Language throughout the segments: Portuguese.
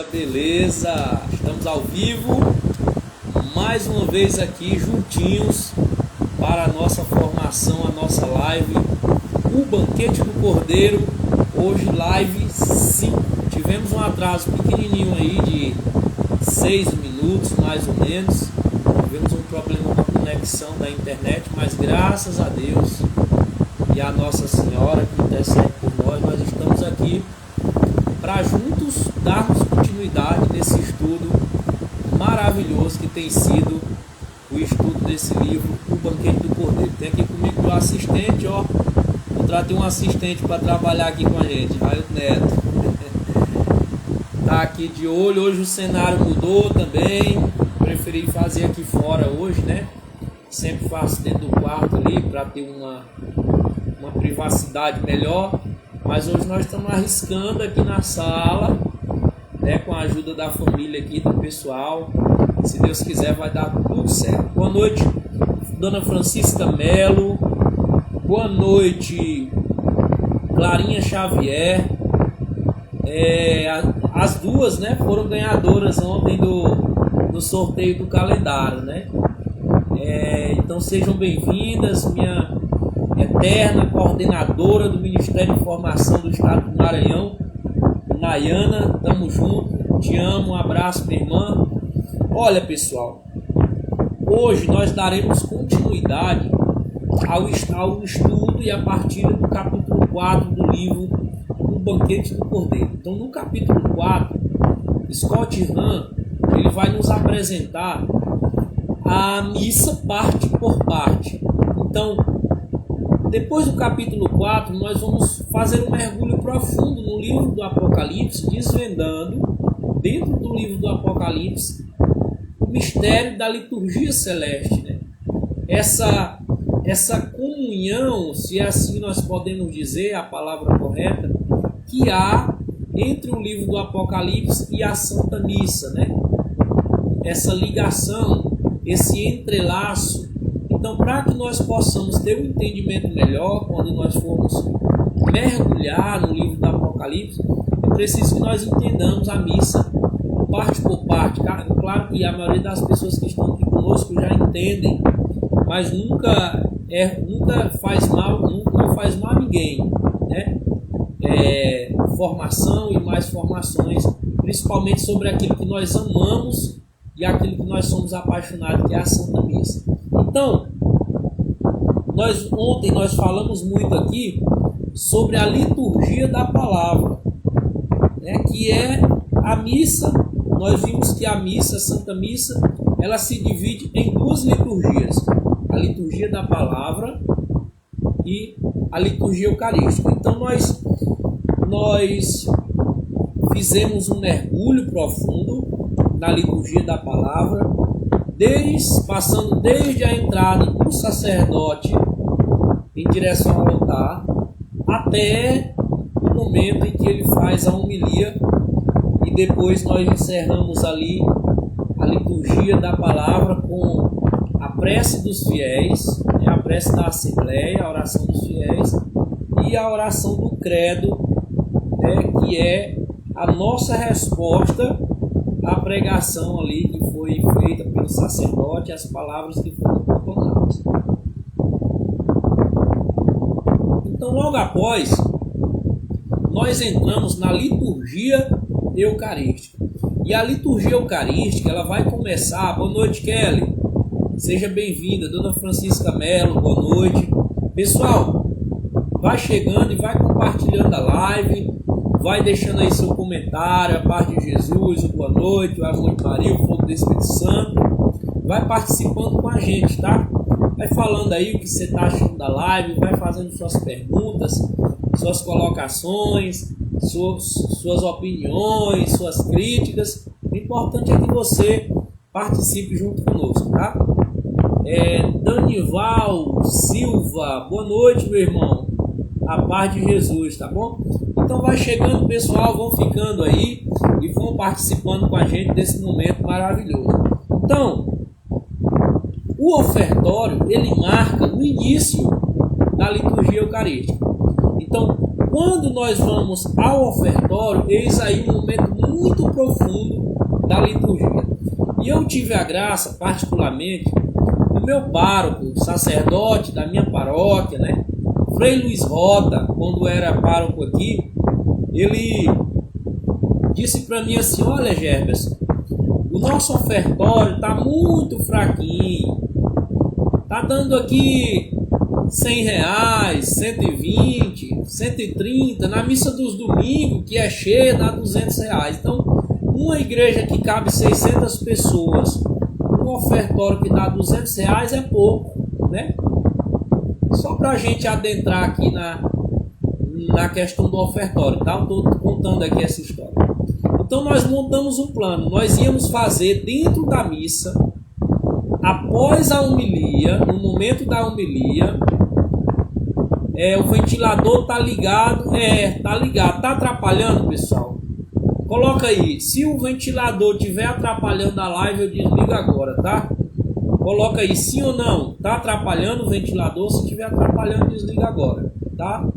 Beleza, estamos ao vivo, mais uma vez aqui juntinhos para a nossa formação, a nossa live, o Banquete do Cordeiro, hoje live 5, tivemos um atraso pequenininho aí de 6 minutos mais ou menos, tivemos um problema com a conexão da internet, mas graças a Deus e a Nossa Senhora que intercede por nós estamos aqui para juntos darmos continuidade nesse estudo maravilhoso que tem sido o estudo desse livro, O Banquete do Cordeiro. Tem aqui comigo o assistente, ó. Contratei um assistente para trabalhar aqui com a gente, Raio Neto. Tá aqui de olho, hoje o cenário mudou também. Preferi fazer aqui fora hoje, né? Sempre faço dentro do quarto ali para ter uma privacidade melhor. Mas hoje nós estamos arriscando aqui na sala, né, com a ajuda da família aqui, do pessoal. Se Deus quiser vai dar tudo certo. Boa noite, Dona Francisca Melo. Boa noite, Clarinha Xavier. As duas, né, foram ganhadoras ontem do sorteio do calendário, né? Então sejam bem-vindas, minha eterna coordenadora do Ministério de Informação do Estado do Maranhão, Nayana, tamo junto, te amo, um abraço, minha irmã. Olha, pessoal, hoje nós daremos continuidade ao estudo e a partilha do capítulo 4 do livro O Banquete do Cordeiro. Então, no capítulo 4, Scott Hahn, ele vai nos apresentar a missa parte por parte. Então, depois do capítulo 4, nós vamos fazer um mergulho profundo no livro do Apocalipse, desvendando, dentro do livro do Apocalipse, o mistério da liturgia celeste, né? Essa comunhão, se assim nós podemos dizer a palavra correta, que há entre o livro do Apocalipse e a Santa Missa, né? Essa ligação, esse entrelaço. Então, para que nós possamos ter um entendimento melhor, quando nós formos mergulhar no livro do Apocalipse, é preciso que nós entendamos a missa parte por parte. Claro que a maioria das pessoas que estão aqui conosco já entendem, mas nunca faz mal, não faz mal a ninguém, né? Formação e mais formações, principalmente sobre aquilo que nós amamos e aquilo que nós somos apaixonados, que é a Santa Missa. Então, ontem nós falamos muito aqui sobre a liturgia da palavra, né, que é a missa. Nós vimos que a missa, a Santa Missa, ela se divide em duas liturgias: a liturgia da palavra e a liturgia eucarística. Então nós fizemos um mergulho profundo na liturgia da palavra, passando desde a entrada do sacerdote em direção ao altar até o momento em que ele faz a homilia, e depois nós encerramos ali a liturgia da palavra com a prece dos fiéis, né, a prece da Assembleia, a oração dos fiéis e a oração do credo, né, que é a nossa resposta à pregação ali que foi feita pelo sacerdote, as palavras que foram proclamadas. Então, logo após, nós entramos na liturgia eucarística. E a liturgia eucarística, ela vai começar... Boa noite, Kelly. Seja bem-vinda. Dona Francisca Melo, boa noite. Pessoal, vai chegando e vai compartilhando a live. Vai deixando aí seu comentário, a paz de Jesus, o boa noite, o amor de Maria, o fogo do Espírito Santo. Vai participando com a gente, tá? Vai falando aí o que você está achando da live, vai fazendo suas perguntas, suas colocações, suas opiniões, suas críticas. O importante é que você participe junto conosco, tá? Danival Silva, boa noite, meu irmão. A paz de Jesus, tá bom? Então vai chegando, pessoal, vão ficando aí e vão participando com a gente desse momento maravilhoso. Então, o ofertório, ele marca o início da liturgia eucarística. Então, Quando nós vamos ao ofertório, eis aí um momento muito profundo da liturgia. E eu tive a graça, particularmente, do meu pároco, sacerdote da minha paróquia, né? Frei Luiz Rota, quando era pároco aqui, ele disse para mim assim: olha, Jefferson, o nosso ofertório está muito fraquinho, está dando aqui R$100, 120, 130, na missa dos domingos, que é cheia, dá R$200. Então, uma igreja que cabe 600 pessoas, um ofertório que dá R$200 é pouco, né? Só para a gente adentrar aqui na questão do ofertório, tá? Eu estou contando aqui essa história. Então nós montamos um plano, nós íamos fazer dentro da missa, após a homilia, no momento da homilia, o ventilador tá ligado, tá atrapalhando, pessoal? Coloca aí, se o ventilador estiver atrapalhando a live, eu desligo agora, tá? Coloca aí, sim ou não, tá atrapalhando o ventilador? Se estiver atrapalhando, desliga agora, tá?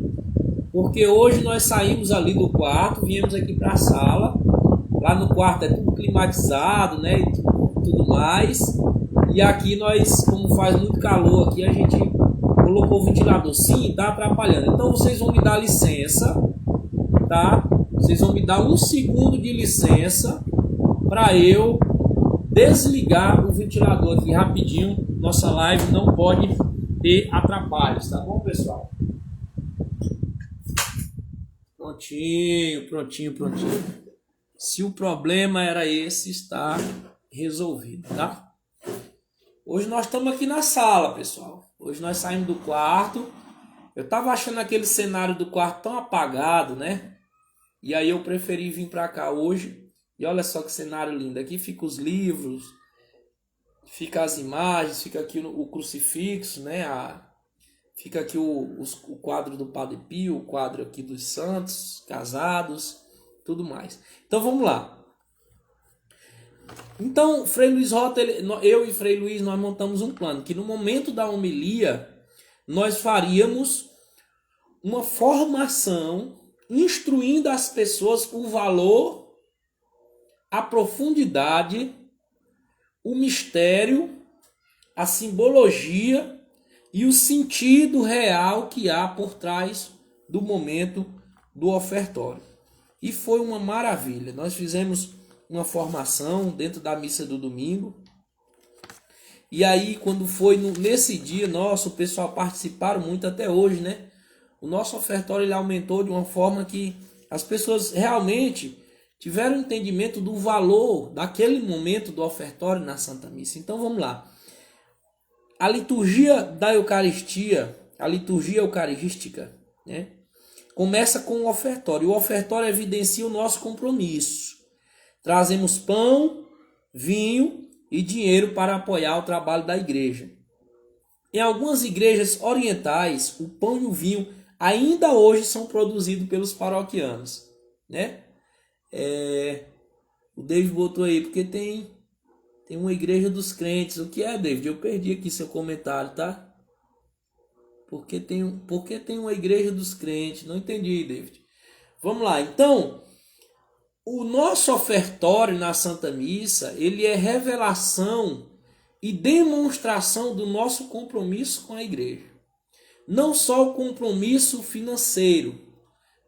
Porque hoje nós saímos ali do quarto, viemos aqui para a sala. Lá no quarto é tudo climatizado, né? E tudo mais. E aqui nós, como faz muito calor aqui, a gente colocou o ventilador. Sim, tá atrapalhando. Então vocês vão me dar licença, tá? Vocês vão me dar 1 segundo de licença para eu desligar o ventilador aqui rapidinho. Nossa live não pode ter atrapalhos, tá bom, pessoal? Prontinho. Se o problema era esse, está resolvido, tá? Hoje nós estamos aqui na sala, pessoal. Hoje nós saímos do quarto. Eu tava achando aquele cenário do quarto tão apagado, né? E aí eu preferi vir para cá hoje. E olha só que cenário lindo. Aqui fica os livros, fica as imagens, fica aqui o crucifixo, né? Fica aqui o quadro do Padre Pio, o quadro aqui dos santos, casados, tudo mais. Então vamos lá. Então, Frei Luiz Rota, eu e Frei Luiz, nós montamos um plano, que no momento da homilia, nós faríamos uma formação, instruindo as pessoas o valor, a profundidade, o mistério, a simbologia e o sentido real que há por trás do momento do ofertório. E foi uma maravilha. Nós fizemos uma formação dentro da missa do domingo. E aí, quando foi nesse dia, o pessoal participaram muito até hoje, né? O nosso ofertório ele aumentou de uma forma que as pessoas realmente tiveram entendimento do valor daquele momento do ofertório na Santa Missa. Então vamos lá. A liturgia da Eucaristia, a liturgia eucarística, né? Começa com o ofertório. O ofertório evidencia o nosso compromisso. Trazemos pão, vinho e dinheiro para apoiar o trabalho da igreja. Em algumas igrejas orientais, o pão e o vinho ainda hoje são produzidos pelos paroquianos, né? O David botou aí, porque tem uma igreja dos crentes. O que é, David? Eu perdi aqui seu comentário, tá? Porque tem uma igreja dos crentes. Não entendi, David. Vamos lá. Então, o nosso ofertório na Santa Missa, ele é revelação e demonstração do nosso compromisso com a igreja. Não só o compromisso financeiro,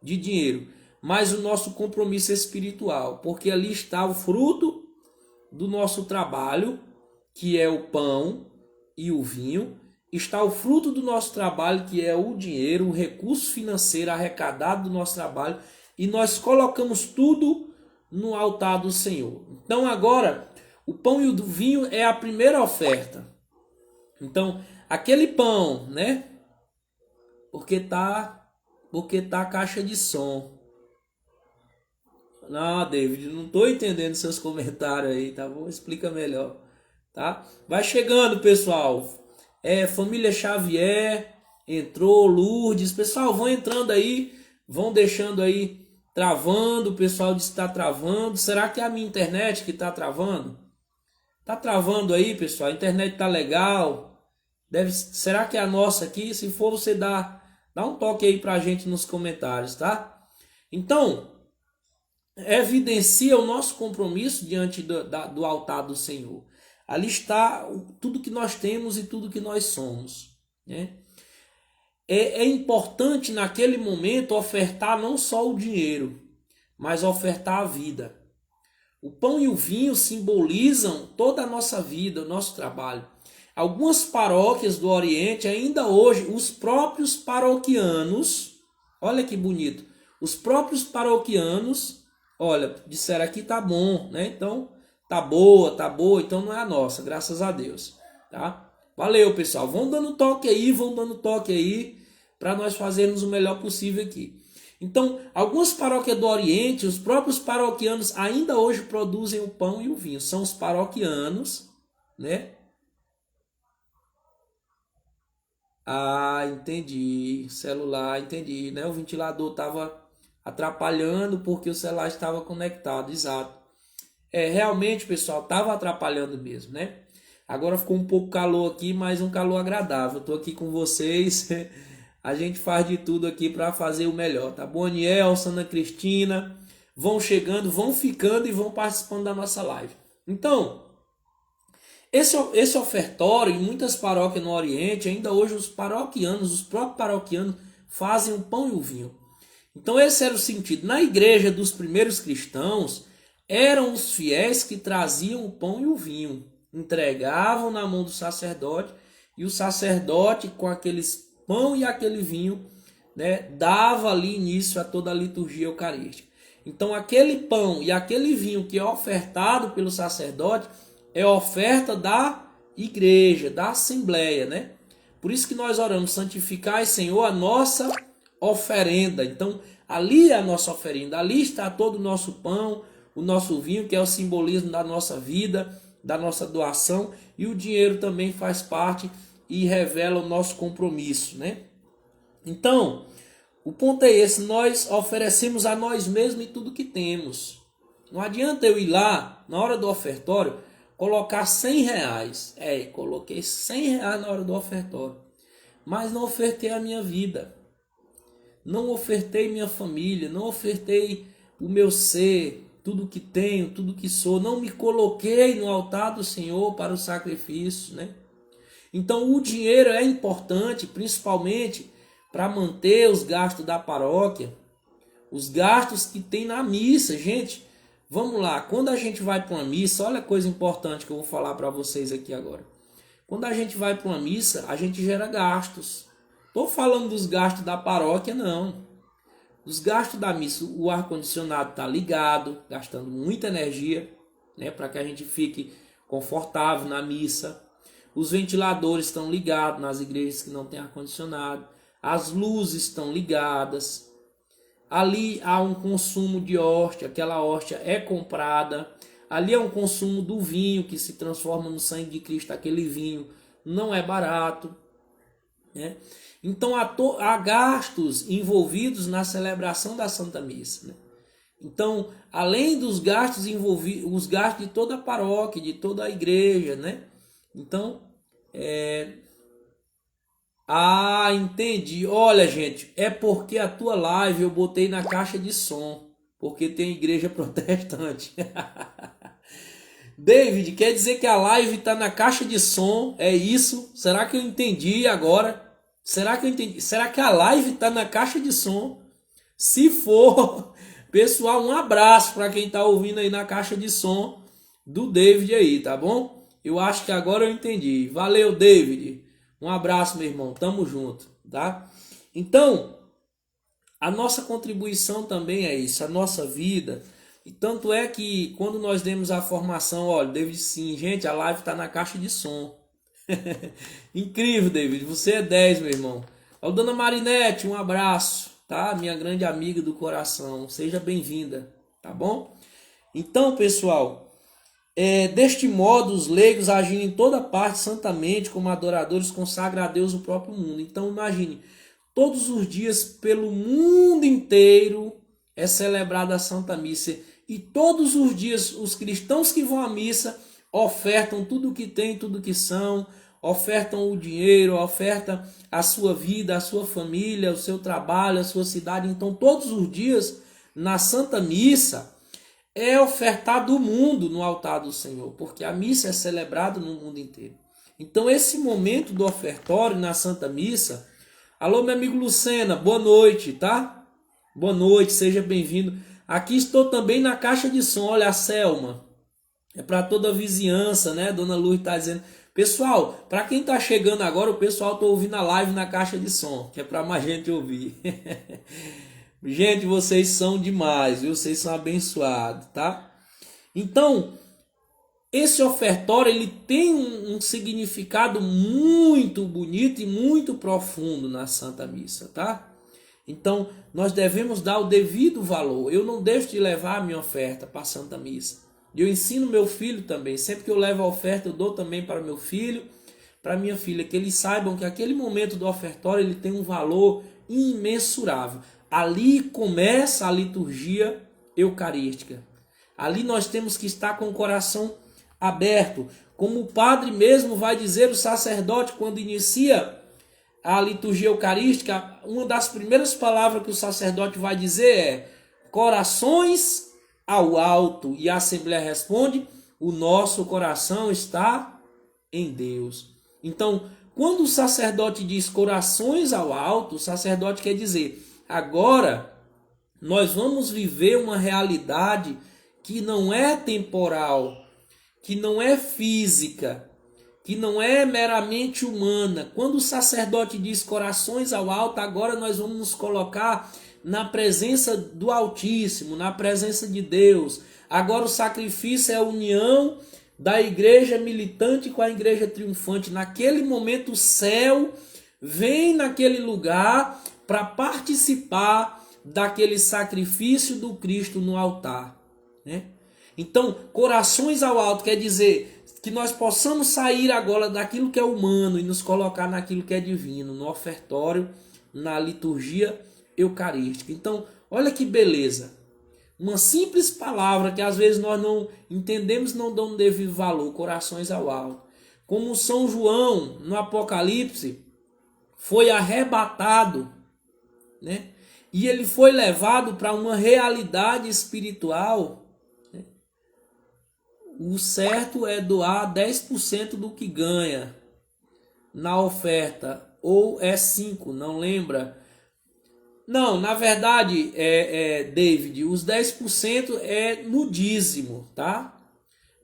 de dinheiro, mas o nosso compromisso espiritual. Porque ali está o fruto do nosso trabalho, que é o pão e o vinho. Está o fruto do nosso trabalho, que é o dinheiro, o recurso financeiro arrecadado do nosso trabalho, e nós colocamos tudo no altar do Senhor. Então agora, o pão e o vinho é a primeira oferta. Então, aquele pão, né? Porque tá a caixa de som. Não, David, não estou entendendo seus comentários aí, tá bom? Explica melhor, tá? Vai chegando, pessoal. Família Xavier entrou, Lourdes, pessoal, vão entrando aí, vão deixando aí travando. O pessoal disse que está travando. Será que é a minha internet que está travando? Tá travando aí, pessoal? A internet tá legal? Será que é a nossa aqui? Se for, você dá Dá um toque aí pra gente nos comentários, tá? Então, evidencia o nosso compromisso diante do altar do Senhor. Ali está tudo que nós temos e tudo que nós somos, né? É importante naquele momento ofertar não só o dinheiro, mas ofertar a vida. O pão e o vinho simbolizam toda a nossa vida, o nosso trabalho. Algumas paróquias do Oriente, ainda hoje, os próprios paroquianos, olha que bonito, os próprios paroquianos, olha, disseram aqui tá bom, né? Então, tá boa, então não é a nossa, graças a Deus, tá? Valeu, pessoal. Vão dando toque aí, para nós fazermos o melhor possível aqui. Então, algumas paróquias do Oriente, os próprios paroquianos ainda hoje produzem o pão e o vinho. São os paroquianos, né? Ah, entendi. Celular, entendi, né? O ventilador estava atrapalhando porque o celular estava conectado, exato. Realmente, pessoal, estava atrapalhando mesmo, né? Agora ficou um pouco calor aqui, mas um calor agradável. Estou aqui com vocês. A gente faz de tudo aqui para fazer o melhor, tá bom? Anielson, Ana Cristina, vão chegando, vão ficando e vão participando da nossa live. Então, esse ofertório, em muitas paróquias no Oriente, ainda hoje os paroquianos, os próprios paroquianos, fazem o pão e o vinho. Então esse era o sentido. Na igreja dos primeiros cristãos, eram os fiéis que traziam o pão e o vinho, entregavam na mão do sacerdote, e o sacerdote, com aqueles pão e aquele vinho, né, dava ali início a toda a liturgia eucarística. Então aquele pão e aquele vinho que é ofertado pelo sacerdote é oferta da igreja, da assembleia, né? Por isso que nós oramos: santificai, Senhor, a nossa oferenda. Então ali é a nossa oferenda, ali está todo o nosso pão, o nosso vinho, que é o simbolismo da nossa vida, da nossa doação, e o dinheiro também faz parte e revela o nosso compromisso, né? Então, o ponto é esse: nós oferecemos a nós mesmos e tudo que temos. Não adianta eu ir lá, na hora do ofertório, colocar 100 reais. Coloquei 100 reais na hora do ofertório, mas não ofertei a minha vida, não ofertei minha família, não ofertei o meu ser, tudo que tenho, tudo que sou, não me coloquei no altar do Senhor para o sacrifício, né? Então o dinheiro é importante, principalmente para manter os gastos da paróquia, os gastos que tem na missa. Gente, vamos lá, quando a gente vai para uma missa, olha a coisa importante que eu vou falar para vocês aqui agora. Quando a gente vai para uma missa, a gente gera gastos. Estou falando dos gastos da paróquia, não. Os gastos da missa, o ar-condicionado está ligado, gastando muita energia, né, para que a gente fique confortável na missa. Os ventiladores estão ligados nas igrejas que não tem ar-condicionado. As luzes estão ligadas. Ali há um consumo de hóstia, aquela hóstia é comprada. Ali é um consumo do vinho que se transforma no sangue de Cristo. Aquele vinho não é barato, né? Então há gastos envolvidos na celebração da Santa Missa, né? Então, além dos gastos envolvidos, os gastos de toda a paróquia, de toda a igreja, né? Então, entendi. Olha, gente, é porque a tua live eu botei na caixa de som, porque tem igreja protestante. David, quer dizer que a live está na caixa de som? É isso? Será que eu entendi agora? Será que eu entendi? Será que a live está na caixa de som? Se for, pessoal, um abraço para quem está ouvindo aí na caixa de som do David aí, tá bom? Eu acho que agora eu entendi. Valeu, David. Um abraço, meu irmão. Tamo junto, tá? Então, a nossa contribuição também é isso, a nossa vida. E tanto é que quando nós demos a formação, olha, David, sim, gente, a live está na caixa de som. Incrível, David, você é 10, meu irmão. Ó, dona Marinete, um abraço, tá? Minha grande amiga do coração, seja bem-vinda, tá bom? Então, pessoal, deste modo os leigos agindo em toda parte santamente como adoradores consagram a Deus o próprio mundo. Então imagine, todos os dias pelo mundo inteiro é celebrada a Santa Missa, e todos os dias os cristãos que vão à missa ofertam tudo o que têm, tudo o que são, ofertam o dinheiro, ofertam a sua vida, a sua família, o seu trabalho, a sua cidade. Então, todos os dias, na Santa Missa, é ofertado o mundo no altar do Senhor, porque a missa é celebrada no mundo inteiro. Então, esse momento do ofertório na Santa Missa... Alô, meu amigo Lucena, boa noite, tá? Boa noite, seja bem-vindo. Aqui estou também na caixa de som, olha a Selma. É para toda a vizinhança, né? Dona Luz está dizendo. Pessoal, para quem está chegando agora, o pessoal está ouvindo a live na caixa de som, que é para mais gente ouvir. Gente, vocês são demais, viu? Vocês são abençoados, tá? Então, esse ofertório, ele tem um significado muito bonito e muito profundo na Santa Missa, tá? Então, nós devemos dar o devido valor. Eu não deixo de levar a minha oferta para a Santa Missa. Eu ensino meu filho também. Sempre que eu levo a oferta, eu dou também para meu filho, para minha filha, que eles saibam que aquele momento do ofertório ele tem um valor imensurável. Ali começa a liturgia eucarística. Ali nós temos que estar com o coração aberto. Como o padre mesmo vai dizer, o sacerdote, quando inicia a liturgia eucarística, uma das primeiras palavras que o sacerdote vai dizer é: corações ao alto. E a Assembleia responde: o nosso coração está em Deus. Então, quando o sacerdote diz corações ao alto, o sacerdote quer dizer: agora nós vamos viver uma realidade que não é temporal, que não é física, que não é meramente humana. Quando o sacerdote diz corações ao alto, agora nós vamos nos colocar na presença do Altíssimo, na presença de Deus. Agora o sacrifício é a união da igreja militante com a igreja triunfante. Naquele momento o céu vem naquele lugar para participar daquele sacrifício do Cristo no altar, né? Então, corações ao alto quer dizer que nós possamos sair agora daquilo que é humano e nos colocar naquilo que é divino, no ofertório, na liturgia eucarística. Então, olha que beleza. Uma simples palavra que às vezes nós não entendemos, não damos devido valor, corações ao alto. Como São João, no Apocalipse, foi arrebatado, né? E ele foi levado para uma realidade espiritual. O certo é doar 10% do que ganha na oferta, ou é 5%, não lembra? Não, na verdade, David, os 10% é no dízimo, tá?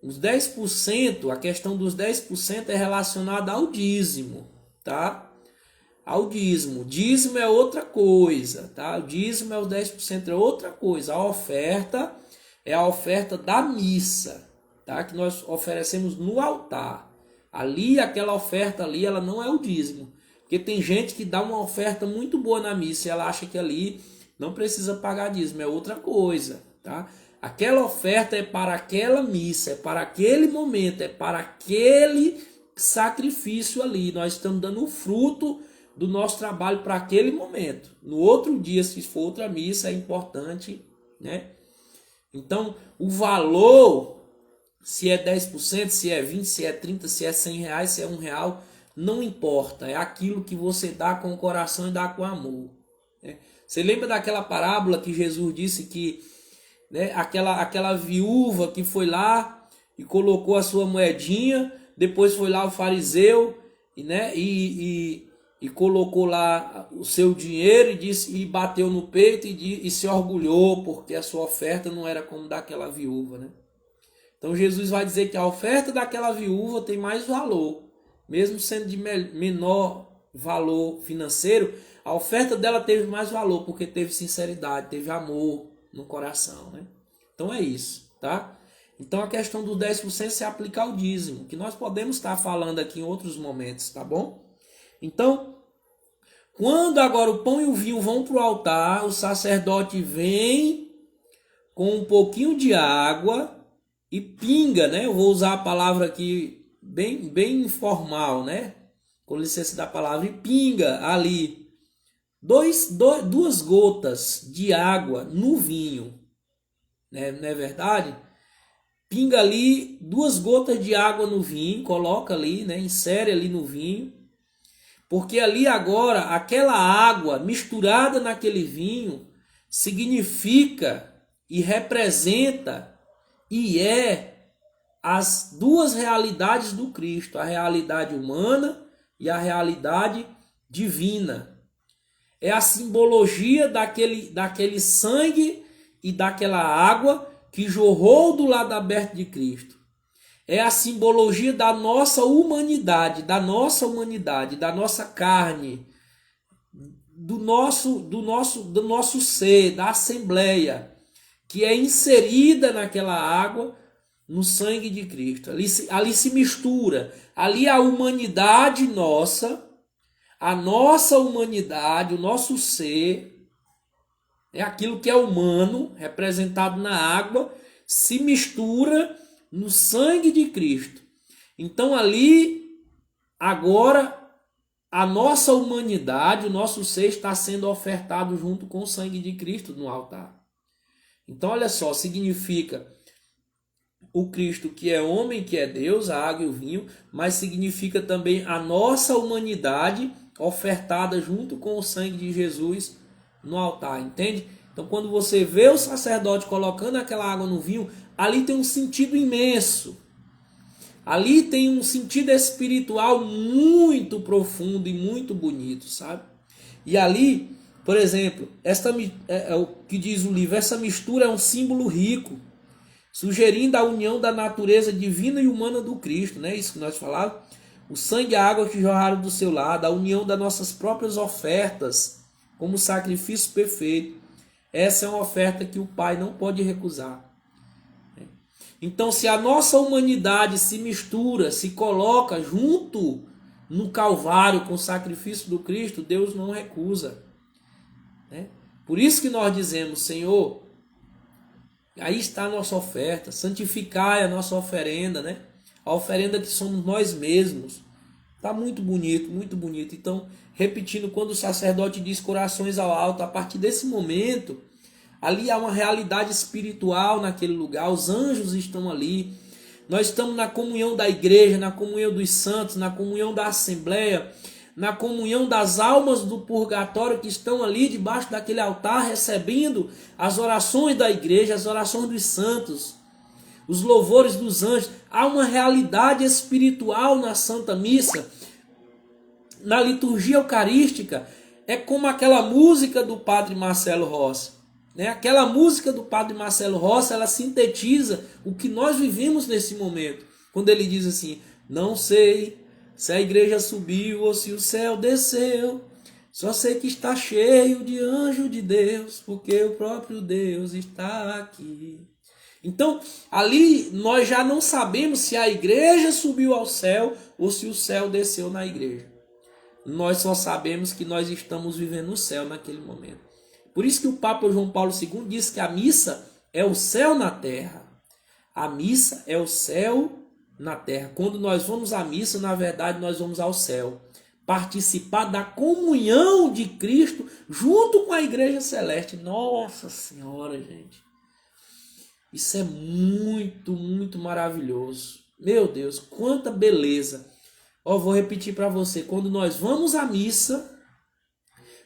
Os 10%, a questão dos 10% é relacionada ao dízimo, tá? Ao dízimo. Dízimo é outra coisa, tá? O dízimo é os 10%, é outra coisa. A oferta é a oferta da missa, tá? Que nós oferecemos no altar. Ali, aquela oferta ali, ela não é o dízimo. Porque tem gente que dá uma oferta muito boa na missa e ela acha que ali não precisa pagar dízimo, é outra coisa, tá? Aquela oferta é para aquela missa, é para aquele momento, é para aquele sacrifício ali. Nós estamos dando o fruto do nosso trabalho para aquele momento. No outro dia, se for outra missa, é importante, né? Então, o valor, se é 10%, se é 20%, se é 30%, se é R$100, se é R$1, não importa. É aquilo que você dá com o coração e dá com amor, né? Você lembra daquela parábola que Jesus disse que, né, aquela viúva que foi lá e colocou a sua moedinha, depois foi lá o fariseu, né, e colocou lá o seu dinheiro e disse, e bateu no peito e se orgulhou porque a sua oferta não era como daquela viúva, né? Então Jesus vai dizer que a oferta daquela viúva tem mais valor, mesmo sendo de menor valor financeiro, a oferta dela teve mais valor porque teve sinceridade, teve amor no coração, né? Então é isso, tá? Então a questão do 10% se aplica ao dízimo, que nós podemos estar falando aqui em outros momentos, tá bom? Então, quando agora o pão e o vinho vão para o altar, o sacerdote vem com um pouquinho de água e pinga, né? Eu vou usar a palavra aqui bem informal, né? Com licença da palavra, e pinga ali duas gotas de água no vinho, né? Não é verdade? pinga ali 2 gotas de água no vinho, coloca ali, né, insere ali no vinho, porque ali agora aquela água misturada naquele vinho significa e representa e é as 2 realidades do Cristo, a realidade humana e a realidade divina. É a simbologia daquele sangue e daquela água que jorrou do lado aberto de Cristo. É a simbologia da nossa humanidade, da nossa carne, do nosso ser, da assembleia, que é inserida naquela água, no sangue de Cristo. Ali se mistura, ali a humanidade nossa, a nossa humanidade, o nosso ser, é aquilo que é humano, representado na água, se mistura no sangue de Cristo. Então ali, agora, a nossa humanidade, o nosso ser está sendo ofertado junto com o sangue de Cristo no altar. Então olha só, significa o Cristo que é homem, que é Deus, a água e o vinho, mas significa também a nossa humanidade ofertada junto com o sangue de Jesus no altar, entende? Então quando você vê o sacerdote colocando aquela água no vinho, ali tem um sentido imenso. Ali tem um sentido espiritual muito profundo e muito bonito, sabe? E ali, por exemplo, é o que diz o livro, essa mistura é um símbolo rico, sugerindo a união da natureza divina e humana do Cristo, né? Isso que nós falávamos. O sangue e a água que jorraram do seu lado, a união das nossas próprias ofertas como sacrifício perfeito. Essa é uma oferta que o Pai não pode recusar. Então, se a nossa humanidade se mistura, se coloca junto no Calvário com o sacrifício do Cristo, Deus não recusa. Por isso que nós dizemos, Senhor, aí está a nossa oferta, santificai a nossa oferenda, né? A oferenda que somos nós mesmos. Está muito bonito, muito bonito. Então, repetindo, quando o sacerdote diz corações ao alto, a partir desse momento, ali há uma realidade espiritual naquele lugar, os anjos estão ali, nós estamos na comunhão da igreja, na comunhão dos santos, na comunhão da assembleia, na comunhão das almas do purgatório que estão ali debaixo daquele altar, recebendo as orações da igreja, as orações dos santos, os louvores dos anjos. Há uma realidade espiritual na Santa Missa, na liturgia eucarística. É como aquela música do Padre Marcelo Rossi. Aquela música do Padre Marcelo Rossi, ela sintetiza o que nós vivemos nesse momento. Quando ele diz assim, não sei se a igreja subiu ou se o céu desceu, só sei que está cheio de anjo de Deus, porque o próprio Deus está aqui. Então, ali nós já não sabemos se a igreja subiu ao céu ou se o céu desceu na igreja. Nós só sabemos que nós estamos vivendo o céu naquele momento. Por isso que o Papa João Paulo II diz que a missa é o céu na terra. A missa é o céu na terra. Quando nós vamos à missa, na verdade, nós vamos ao céu. Participar da comunhão de Cristo junto com a igreja celeste. Nossa Senhora, gente. Isso é muito, muito maravilhoso. Meu Deus, quanta beleza. Vou repetir para você. Quando nós vamos à missa,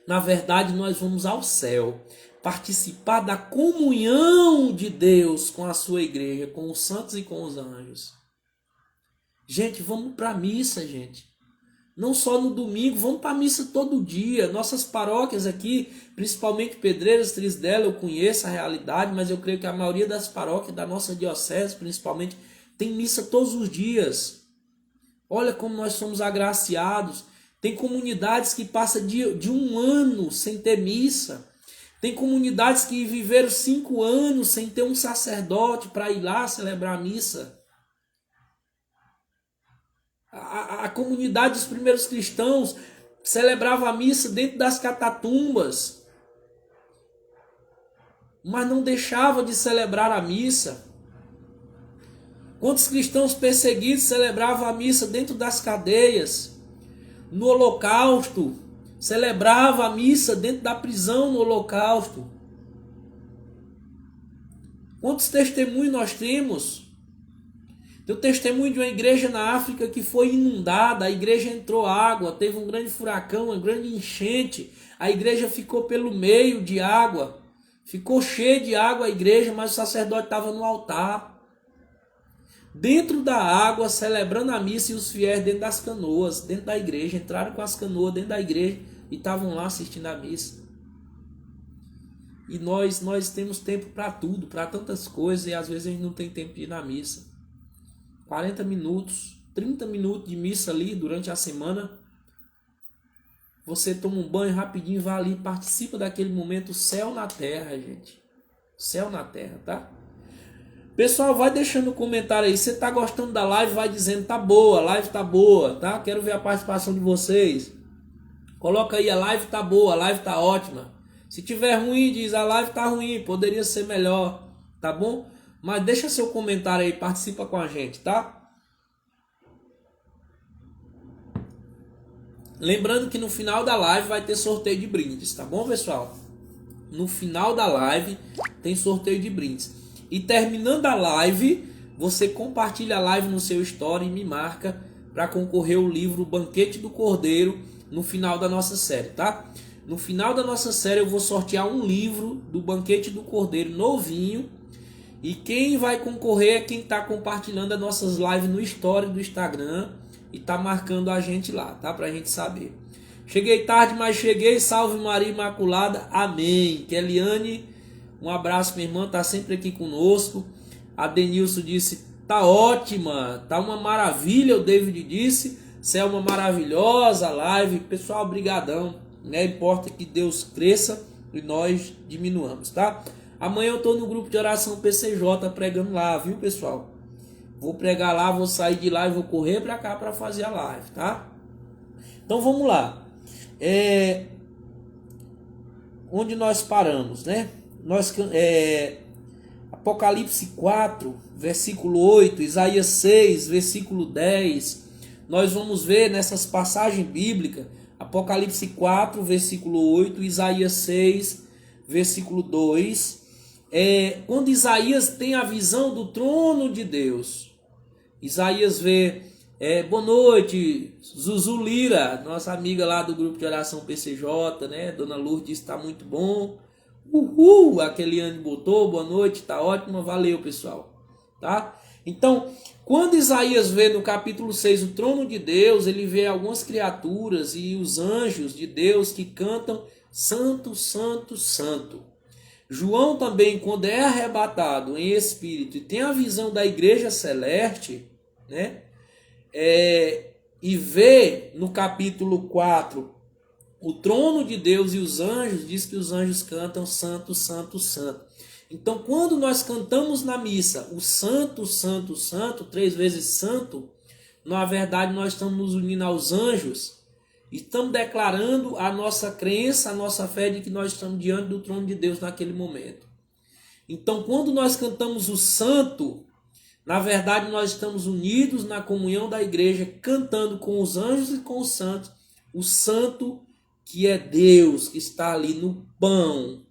na verdade, nós vamos ao céu, participar da comunhão de Deus com a sua igreja, com os santos e com os anjos. Gente, vamos para a missa, gente. Não só no domingo, vamos para a missa todo dia. Nossas paróquias aqui, principalmente Pedreiras, Trisdela, eu conheço a realidade, mas eu creio que a maioria das paróquias da nossa diocese, principalmente, tem missa todos os dias. Olha como nós somos agraciados. Tem comunidades que passam de 1 ano sem ter missa. Tem comunidades que viveram 5 anos sem ter um sacerdote para ir lá celebrar a missa. A comunidade dos primeiros cristãos celebrava a missa dentro das catatumbas, mas não deixava de celebrar a missa. Quantos cristãos perseguidos celebravam a missa dentro das cadeias? No Holocausto, celebrava a missa dentro da prisão no Holocausto. Quantos testemunhos nós temos? Tem o testemunho de uma igreja na África que foi inundada, a igreja entrou água, teve um grande furacão, uma grande enchente, a igreja ficou pelo meio de água, ficou cheia de água a igreja, mas o sacerdote estava no altar, dentro da água, celebrando a missa, e os fiéis dentro das canoas, dentro da igreja, entraram com as canoas dentro da igreja e estavam lá assistindo a missa. E nós temos tempo para tudo, para tantas coisas, e às vezes a gente não tem tempo de ir na missa. 40 minutos, 30 minutos de missa ali durante a semana. Você toma um banho rapidinho, vai ali, participa daquele momento, céu na terra, gente. Céu na terra, tá? Pessoal, vai deixando um comentário aí. Se você tá gostando da live, vai dizendo, tá boa, a live tá boa, tá? Quero ver a participação de vocês. Coloca aí, a live tá boa, a live tá ótima. Se tiver ruim, diz, a live tá ruim, poderia ser melhor, tá bom? Mas deixa seu comentário aí, participa com a gente, tá? Lembrando que no final da live vai ter sorteio de brindes, tá bom, pessoal? No final da live tem sorteio de brindes. E terminando a live, você compartilha a live no seu story e me marca para concorrer o livro Banquete do Cordeiro no final da nossa série, tá? No final da nossa série eu vou sortear um livro do Banquete do Cordeiro novinho. E quem vai concorrer é quem está compartilhando as nossas lives no story do Instagram e está marcando a gente lá, tá? Para a gente saber. Cheguei tarde, mas cheguei. Salve Maria Imaculada. Amém. Keliane, um abraço, minha irmã, tá sempre aqui conosco. A Denilson disse, tá ótima, tá uma maravilha. O David disse, você é uma maravilhosa live. Pessoal, brigadão. Né? Importa que Deus cresça e nós diminuamos, tá? Amanhã eu tô no grupo de oração PCJ pregando lá, viu, pessoal? Vou pregar lá, vou sair de lá e vou correr para cá para fazer a live, tá? Então vamos lá. Onde nós paramos, né? Apocalipse 4, versículo 8, Isaías 6, versículo 10. Nós vamos ver nessas passagens bíblicas, Apocalipse 4, versículo 8, Isaías 6, versículo 2. Quando Isaías tem a visão do trono de Deus, Isaías vê, boa noite, Zuzu Lira, nossa amiga lá do grupo de oração PCJ, né? Dona Lourdes, está muito bom. Uhul, a Keliane botou, boa noite, tá ótimo, valeu pessoal, tá? Então, quando Isaías vê no capítulo 6 o trono de Deus, ele vê algumas criaturas e os anjos de Deus que cantam Santo, Santo, Santo. João também, quando é arrebatado em espírito e tem a visão da igreja celeste, né? E vê no capítulo 4 o trono de Deus e os anjos, diz que os anjos cantam Santo, Santo, Santo. Então, quando nós cantamos na missa o Santo, Santo, Santo, 3 vezes Santo, na verdade nós estamos nos unindo aos anjos e estamos declarando a nossa crença, a nossa fé de que nós estamos diante do trono de Deus naquele momento. Então, quando nós cantamos o Santo, na verdade nós estamos unidos na comunhão da igreja, cantando com os anjos e com os santos, o Santo que é Deus, que está ali no pão,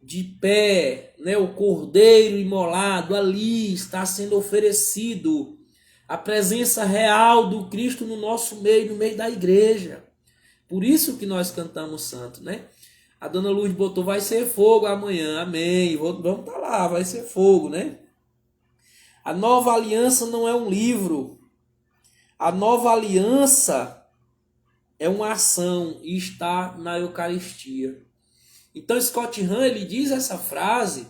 de pé, né? O cordeiro imolado ali está sendo oferecido, a presença real do Cristo no nosso meio, no meio da igreja. Por isso que nós cantamos santo, né? A dona Lourdes botou, vai ser fogo amanhã, amém. Vamos estar lá, vai ser fogo, né? A nova aliança não é um livro. A nova aliança é uma ação e está na Eucaristia. Então Scott Hahn, ele diz essa frase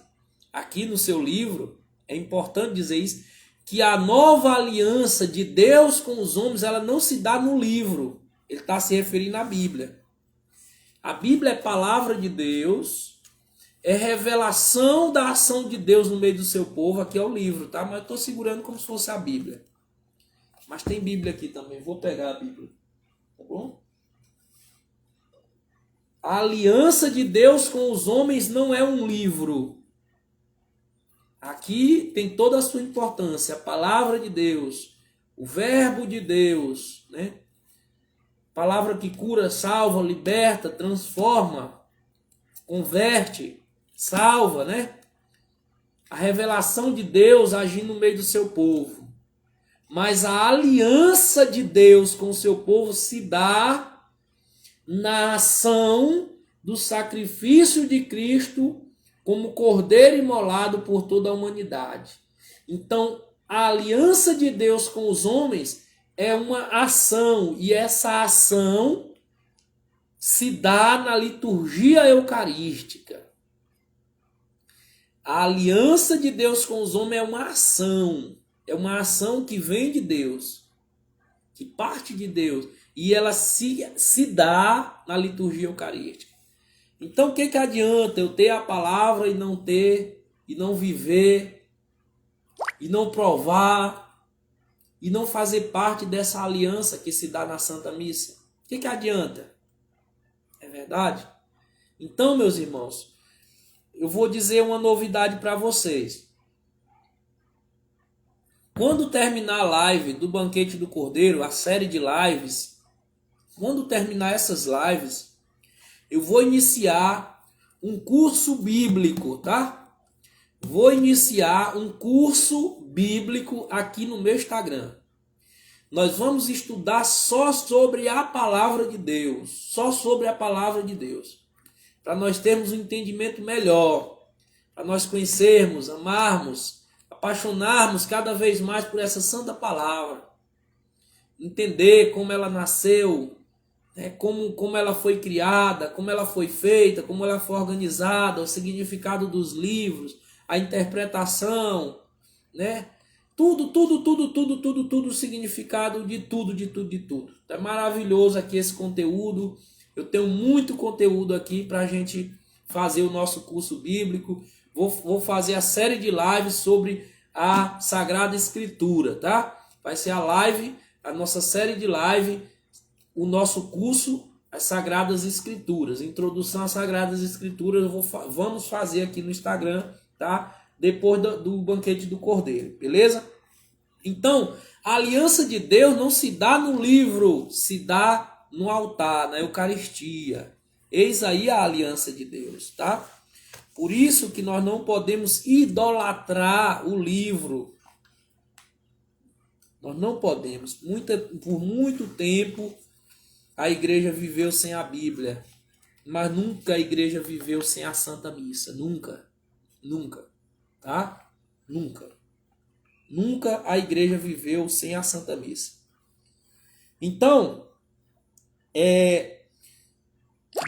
aqui no seu livro, é importante dizer isso, que a nova aliança de Deus com os homens, ela não se dá no livro, ele está se referindo à Bíblia. A Bíblia é palavra de Deus, é revelação da ação de Deus no meio do seu povo, aqui é o livro, tá? Mas eu estou segurando como se fosse a Bíblia. Mas tem Bíblia aqui também, vou pegar a Bíblia, tá bom? A aliança de Deus com os homens não é um livro. Aqui tem toda a sua importância. A palavra de Deus, o verbo de Deus, né? Palavra que cura, salva, liberta, transforma, converte, salva, né? A revelação de Deus agindo no meio do seu povo. Mas a aliança de Deus com o seu povo se dá na ação do sacrifício de Cristo como cordeiro imolado por toda a humanidade. Então, a aliança de Deus com os homens é uma ação, e essa ação se dá na liturgia eucarística. A aliança de Deus com os homens é uma ação que vem de Deus, que parte de Deus, e ela se dá na liturgia eucarística. Então, o que adianta eu ter a palavra e não ter, e não viver, e não provar, e não fazer parte dessa aliança que se dá na Santa Missa? O que adianta? É verdade? Então, meus irmãos, eu vou dizer uma novidade para vocês. Quando terminar a live do Banquete do Cordeiro, a série de lives, quando terminar essas lives, eu vou iniciar um curso bíblico, tá? Vou iniciar um curso bíblico aqui no meu Instagram. Nós vamos estudar só sobre a palavra de Deus, só sobre a palavra de Deus, para nós termos um entendimento melhor, para nós conhecermos, amarmos, apaixonarmos cada vez mais por essa santa palavra, entender como ela nasceu, como ela foi criada, como ela foi feita, como ela foi organizada, o significado dos livros, a interpretação, né? Tudo, o significado de tudo. É maravilhoso aqui esse conteúdo. Eu tenho muito conteúdo aqui para a gente fazer o nosso curso bíblico. Vou fazer a série de lives sobre a Sagrada Escritura, tá? Vai ser a nossa série de live, o nosso curso, as Sagradas Escrituras, introdução às Sagradas Escrituras. Vamos fazer aqui no Instagram, tá? Depois do Banquete do Cordeiro, beleza? Então, a aliança de Deus não se dá no livro, se dá no altar, na Eucaristia. Eis aí a aliança de Deus, tá? Por isso que nós não podemos idolatrar o livro. Nós não podemos. Por muito tempo a igreja viveu sem a Bíblia, mas nunca a igreja viveu sem a Santa Missa. Nunca. Tá? Nunca a igreja viveu sem a Santa Missa. Então,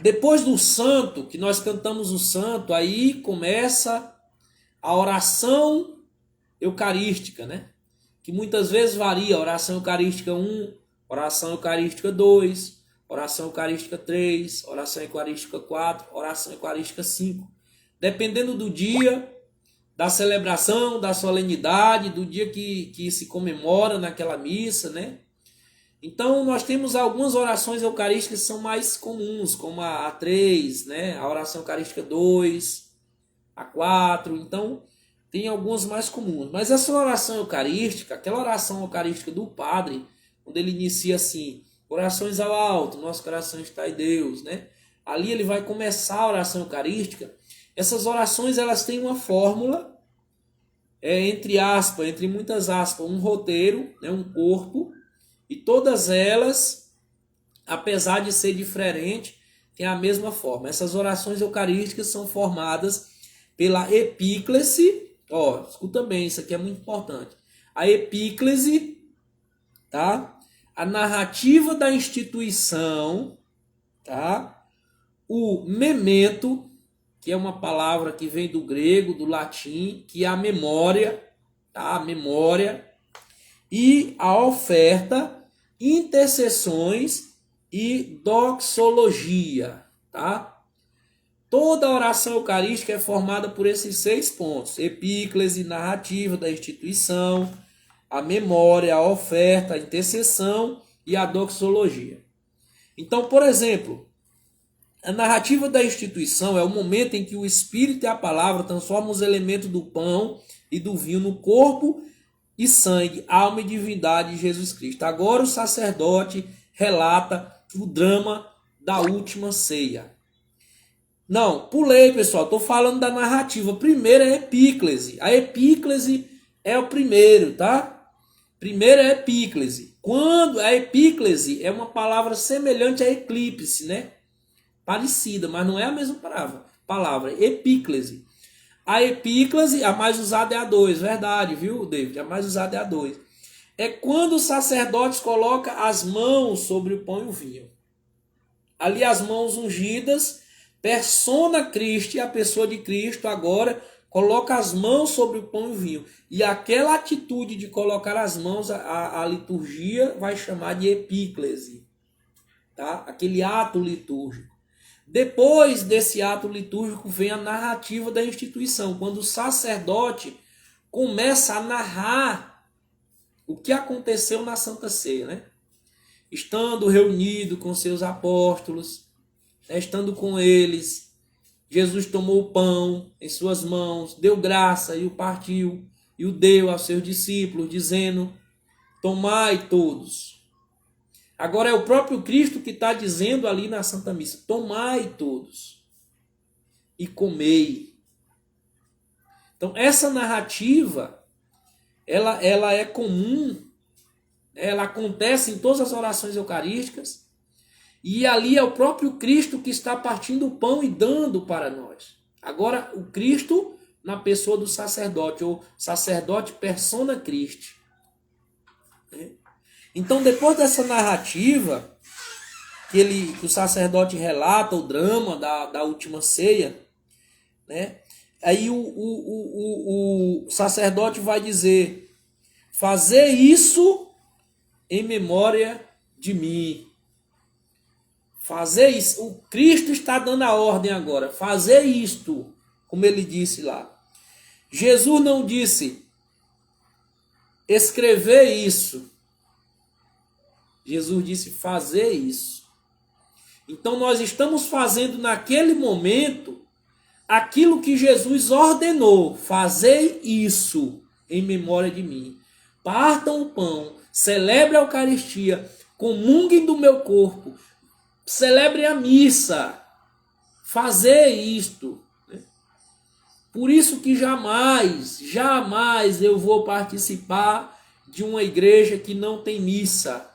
depois do santo, que nós cantamos o santo, aí começa a oração eucarística, né? Que muitas vezes varia, oração eucarística 1, oração eucarística 2, oração eucarística 3, oração eucarística 4, oração eucarística 5. Dependendo do dia, da celebração, da solenidade, do dia que se comemora naquela missa, né? Então, nós temos algumas orações eucarísticas que são mais comuns, como a 3, né? A oração eucarística 2, a 4. Então, tem algumas mais comuns. Mas essa oração eucarística, aquela oração eucarística do padre, quando ele inicia assim, orações ao alto, nosso coração está em Deus, né? Ali ele vai começar a oração eucarística. Essas orações, elas têm uma fórmula, entre muitas aspas, um roteiro, né? Um corpo. E todas elas, apesar de ser diferente, têm a mesma forma. Essas orações eucarísticas são formadas pela epíclese. Ó, escuta bem, isso aqui é muito importante. A epíclese, tá? A narrativa da instituição, tá? O memento, que é uma palavra que vem do grego, do latim, que é a memória, tá? A memória. E a oferta, intercessões e doxologia, tá? Toda a oração eucarística é formada por esses 6 pontos: epíclese, narrativa da instituição, a memória, a oferta, a intercessão e a doxologia. Então, por exemplo, a narrativa da instituição é o momento em que o Espírito e a palavra transformam os elementos do pão e do vinho no corpo e sangue, alma e divindade de Jesus Cristo. Agora o sacerdote relata o drama da última ceia. Não, pulei, pessoal, estou falando da narrativa. Primeiro é a epíclese. A epíclese é o primeiro, tá? Primeiro é epíclese. Quando a epíclese é uma palavra semelhante a eclipse, né? Parecida, mas não é a mesma palavra. Epíclese. A epíclese, a mais usada é a 2, verdade, viu, David? A mais usada é a 2. É quando os sacerdotes colocam as mãos sobre o pão e o vinho. Ali as mãos ungidas, persona Christi, a pessoa de Cristo agora coloca as mãos sobre o pão e o vinho. E aquela atitude de colocar as mãos, a liturgia vai chamar de epíclese. Tá? Aquele ato litúrgico. Depois desse ato litúrgico vem a narrativa da instituição, quando o sacerdote começa a narrar o que aconteceu na Santa Ceia, né? Estando reunido com seus apóstolos, né? Estando com eles, Jesus tomou o pão em suas mãos, deu graça e o partiu, e o deu aos seus discípulos, dizendo: tomai todos. Agora é o próprio Cristo que está dizendo ali na Santa Missa: tomai todos e comei. Então essa narrativa, ela é comum, ela acontece em todas as orações eucarísticas, e ali é o próprio Cristo que está partindo o pão e dando para nós. Agora o Cristo na pessoa do sacerdote, ou sacerdote persona Christi. Então, depois dessa narrativa, que o sacerdote relata o drama da última ceia, né? Aí o sacerdote vai dizer: fazer isso em memória de mim. Fazer isso. O Cristo está dando a ordem agora. Fazer isto, como ele disse lá. Jesus não disse: escrever isso. Jesus disse: fazer isso. Então nós estamos fazendo naquele momento aquilo que Jesus ordenou: fazer isso em memória de mim. Partam o pão, celebre a Eucaristia, comunguem do meu corpo, celebrem a missa. Fazer isto. Por isso que jamais eu vou participar de uma igreja que não tem missa.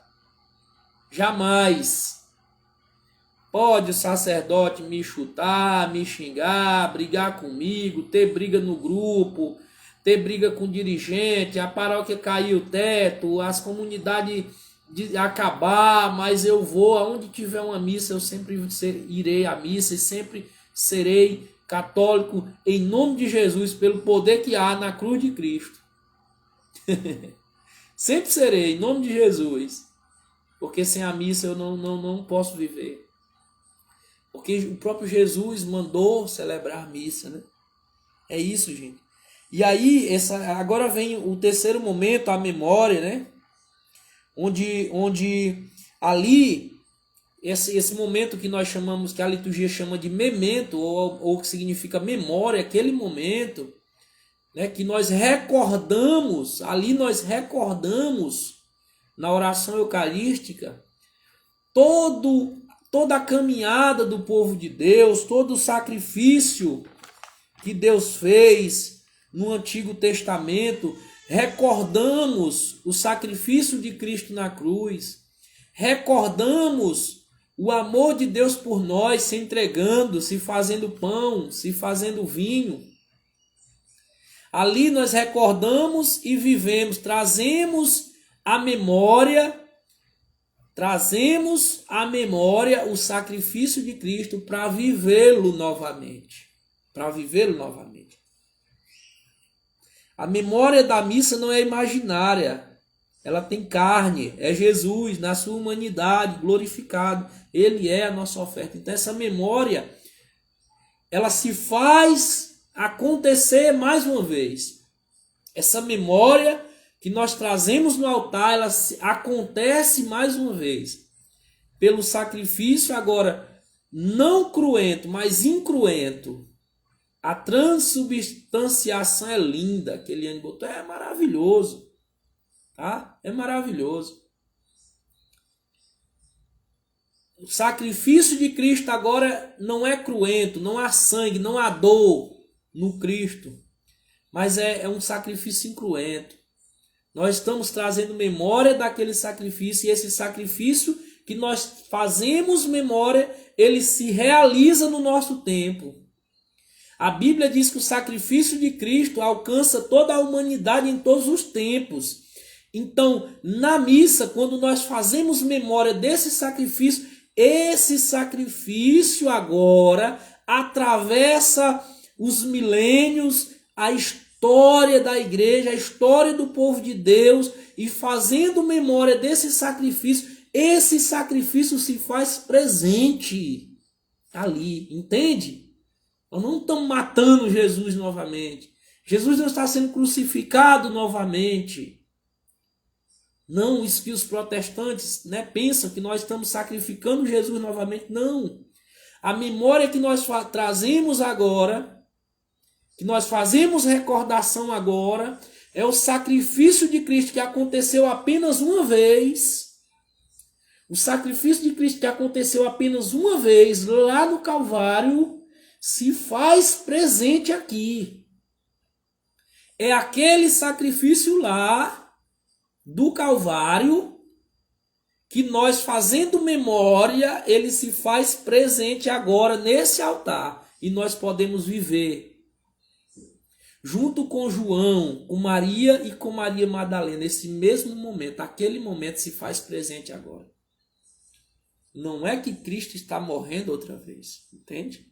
Jamais. Pode o sacerdote me chutar, me xingar, brigar comigo, ter briga no grupo, ter briga com o dirigente, a paróquia cair o teto, as comunidades acabar, mas eu vou, aonde tiver uma missa, eu sempre irei à missa e sempre serei católico em nome de Jesus, pelo poder que há na cruz de Cristo. Sempre serei, em nome de Jesus. Porque sem a missa eu não posso viver. Porque o próprio Jesus mandou celebrar a missa, né? É isso, gente. E aí, agora vem o terceiro momento, a memória, né? Onde ali, esse momento que nós chamamos, que a liturgia chama de memento, ou que significa memória, aquele momento, né, que nós recordamos, ali nós recordamos, na oração eucarística, toda a caminhada do povo de Deus, todo o sacrifício que Deus fez no Antigo Testamento. Recordamos o sacrifício de Cristo na cruz, recordamos o amor de Deus por nós, se entregando, se fazendo pão, se fazendo vinho. Ali nós recordamos e vivemos, trazemos à memória o sacrifício de Cristo para vivê-lo novamente. A memória da missa não é imaginária, ela tem carne, é Jesus na sua humanidade, glorificado. Ele é a nossa oferta. Então essa memória, ela se faz acontecer mais uma vez. Essa memória que nós trazemos no altar, ela acontece mais uma vez. Pelo sacrifício agora, não cruento, mas incruento. A transubstanciação é linda, que Eliane botou, é maravilhoso. Tá? É maravilhoso. O sacrifício de Cristo agora não é cruento, não há sangue, não há dor no Cristo. Mas é um sacrifício incruento. Nós estamos trazendo memória daquele sacrifício, e esse sacrifício que nós fazemos memória, ele se realiza no nosso tempo. A Bíblia diz que o sacrifício de Cristo alcança toda a humanidade em todos os tempos. Então, na missa, quando nós fazemos memória desse sacrifício, esse sacrifício agora atravessa os milênios, a história da igreja, a história do povo de Deus, e fazendo memória desse sacrifício, esse sacrifício se faz presente ali, entende? Nós não estamos matando Jesus novamente. Jesus não está sendo crucificado novamente. Não, isso que os protestantes, pensam que nós estamos sacrificando Jesus novamente. Não. A memória que nós trazemos agora, que nós fazemos recordação agora, é o sacrifício de Cristo que aconteceu apenas uma vez. O sacrifício de Cristo que aconteceu apenas uma vez lá no Calvário se faz presente aqui. É aquele sacrifício lá do Calvário que nós, fazendo memória, ele se faz presente agora nesse altar, e nós podemos viver junto com João, com Maria e com Maria Madalena, esse mesmo momento. Aquele momento se faz presente agora. Não é que Cristo está morrendo outra vez, entende?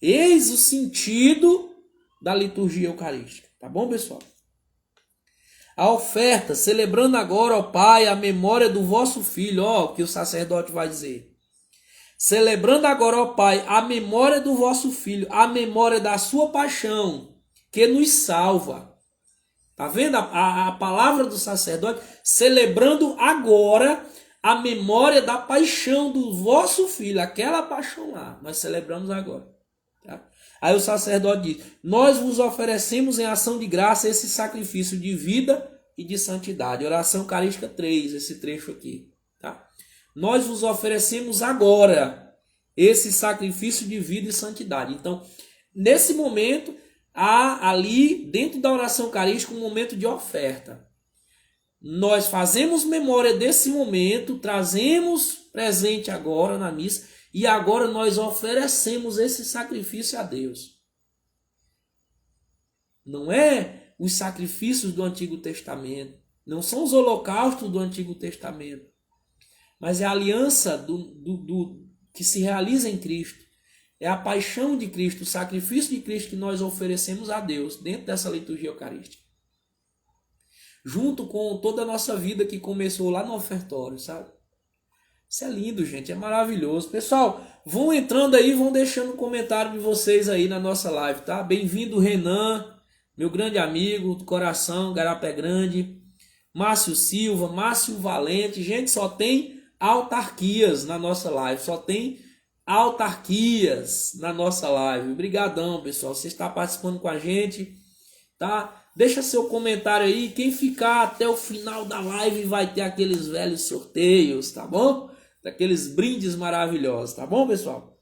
Eis o sentido da liturgia eucarística, tá bom, pessoal? A oferta, celebrando agora, ó Pai, a memória do vosso Filho, ó, o que o sacerdote vai dizer. Celebrando agora, ó Pai, a memória do vosso Filho, a memória da sua paixão, que nos salva. Tá vendo a palavra do sacerdote? Celebrando agora a memória da paixão do vosso Filho, aquela paixão lá, nós celebramos agora. Tá? Aí o sacerdote diz: nós vos oferecemos em ação de graça esse sacrifício de vida e de santidade. Oração Eucarística 3, esse trecho aqui. Tá? Nós vos oferecemos agora esse sacrifício de vida e santidade. Então, nesse momento, há ali, dentro da oração eucarística, um momento de oferta. Nós fazemos memória desse momento, trazemos presente agora na missa, e agora nós oferecemos esse sacrifício a Deus. Não é os sacrifícios do Antigo Testamento, não são os holocaustos do Antigo Testamento, mas é a aliança que se realiza em Cristo. É a paixão de Cristo, o sacrifício de Cristo que nós oferecemos a Deus dentro dessa liturgia eucarística. Junto com toda a nossa vida que começou lá no ofertório, sabe? Isso é lindo, gente, é maravilhoso. Pessoal, vão entrando aí, vão deixando um comentário de vocês aí na nossa live, tá? Bem-vindo, Renan, meu grande amigo do coração, Garapé Grande. Márcio Silva, Márcio Valente. Gente, só tem autarquias na nossa live, só tem autarquias na nossa live. Obrigadão, pessoal, você está participando com a gente, tá? Deixa seu comentário aí. Quem ficar até o final da live vai ter aqueles velhos sorteios, tá bom? Daqueles brindes maravilhosos, tá bom, pessoal?